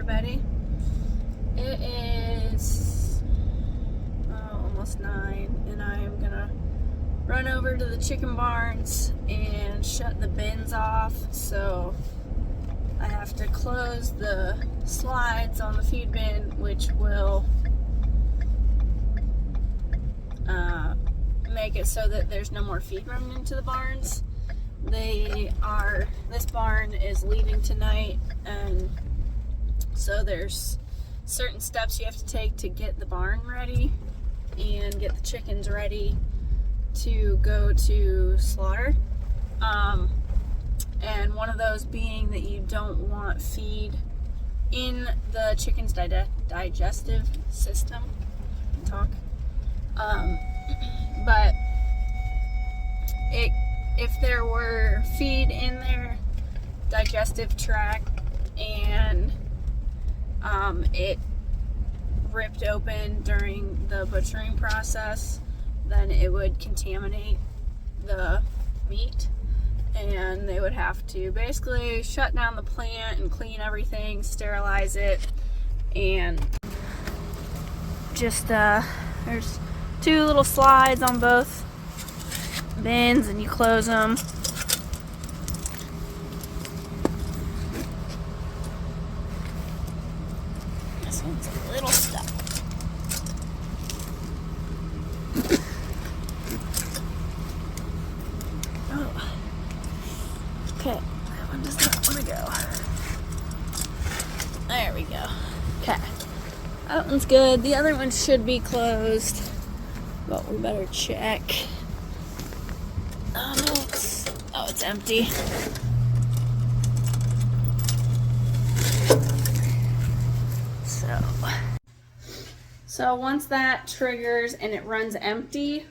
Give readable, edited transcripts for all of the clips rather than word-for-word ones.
everybody. It is almost 9 and I am gonna run over to the chicken barns and shut the bins off. So I have to close the slides on the feed bin, which will make it so that there's no more feed running into the barns. This barn is leaving tonight, and so there's certain steps you have to take to get the barn ready and get the chickens ready to go to slaughter. And one of those being that you don't want feed in the chicken's digestive system. But if there were feed in their digestive tract and it ripped open during the butchering process, then it would contaminate the meat, and they would have to basically shut down the plant and clean everything, sterilize it, and just there's 2 little slides on both bins, and you close them. This one's a little stuck. Oh, okay, that one does not want to go. There we go. Okay, that one's good. The other one should be closed, but we better check. Oh no, it's empty. So once that triggers and it runs empty,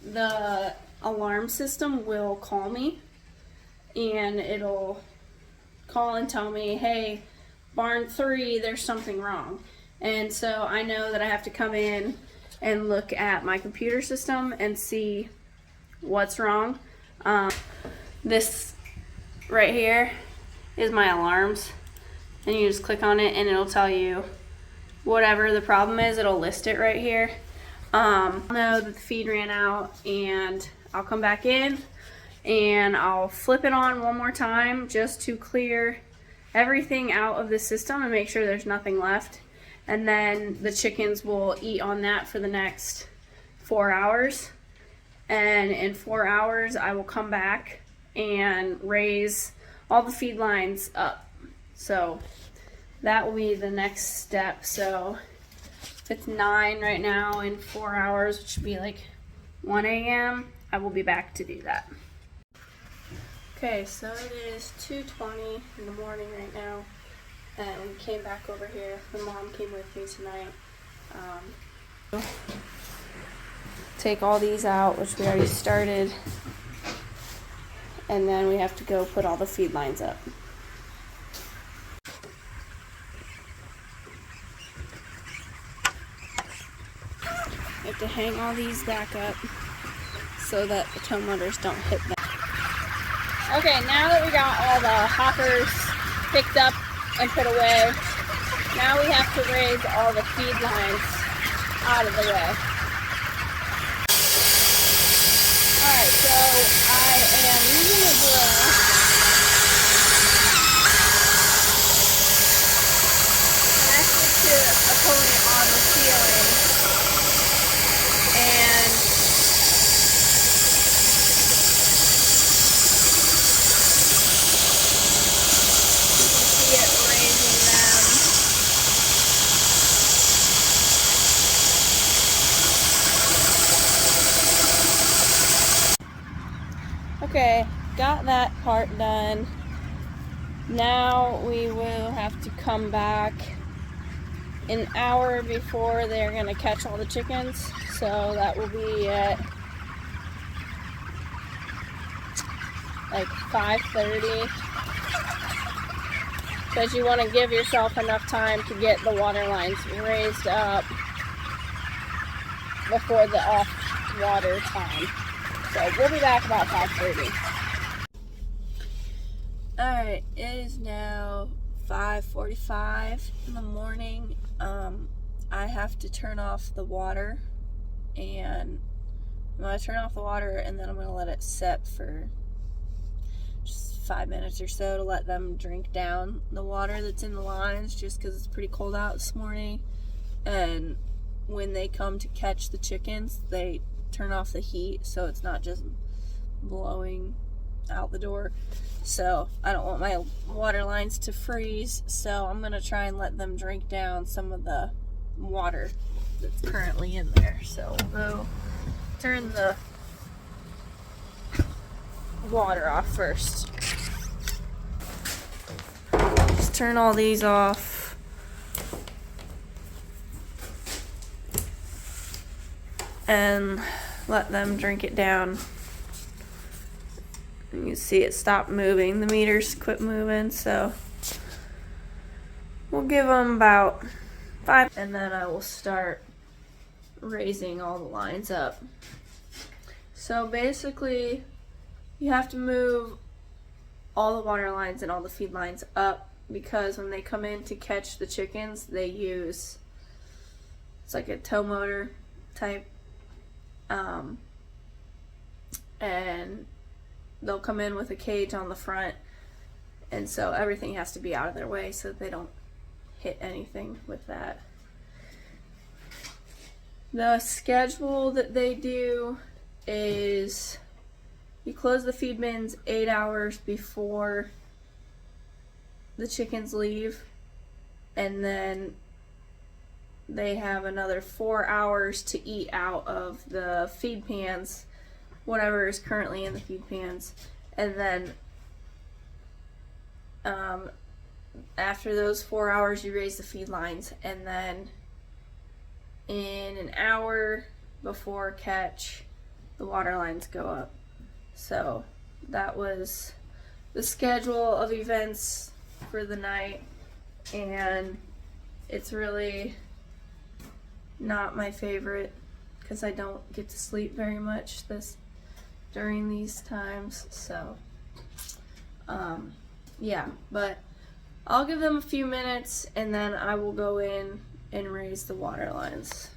the alarm system will call me, and it'll call and tell me, hey, barn 3, there's something wrong. And so I know that I have to come in and look at my computer system and see what's wrong. This right here is my alarms, and you just click on it and it'll tell you whatever the problem is. It'll list it right here. I'll know that the feed ran out, and I'll come back in and I'll flip it on one more time just to clear everything out of the system and make sure there's nothing left. And then the chickens will eat on that for the next 4 hours. And in 4 hours, I will come back and raise all the feed lines up. So that will be the next step. So if it's 9 right now, in 4 hours, which should be like 1 a.m., I will be back to do that. Okay, so it is 2:20 in the morning right now, and we came back over here. The mom came with me tonight. Take all these out, which we already started, and then we have to go put all the feed lines up. We have to hang all these back up so that the tow motors don't hit them. Okay, now that we got all the hoppers picked up and put away, now we have to raise all the feed lines out of the way. Alright, so I am using a drill connected to a pulley on the ceiling, and you can see it raising them. Okay, got that part done. Now we will have to come back an hour before they're going to catch all the chickens. So that will be at like 5:30. Because you want to give yourself enough time to get the water lines raised up before the off water time. So we'll be back about 5:30. Alright, it is now 5:45 in the morning. I have to turn off the water, and I'm going to turn off the water and then I'm going to let it set for just 5 minutes or so to let them drink down the water that's in the lines, just because it's pretty cold out this morning. And when they come to catch the chickens, they turn off the heat so it's not just blowing out the door. So I don't want my water lines to freeze, so I'm going to try and let them drink down some of the water that's currently in there. So we'll go turn the water off first. Just turn all these off. And let them drink it down. You can see it stopped moving. The meters quit moving, so we'll give them about 5, and then I will start raising all the lines up. So basically, you have to move all the water lines and all the feed lines up, because when they come in to catch the chickens, they use, it's like a tow motor type, and they'll come in with a cage on the front, and so everything has to be out of their way so that they don't hit anything with that. The schedule that they do is you close the feed bins 8 hours before the chickens leave, and then they have another 4 hours to eat out of the feed pans, whatever is currently in the feed pans. And then after those 4 hours, you raise the feed lines, and then in an hour before catch, the water lines go up. So that was the schedule of events for the night, and it's really not my favorite because I don't get to sleep very much during these times. So yeah, but I'll give them a few minutes and then I will go in and raise the water lines.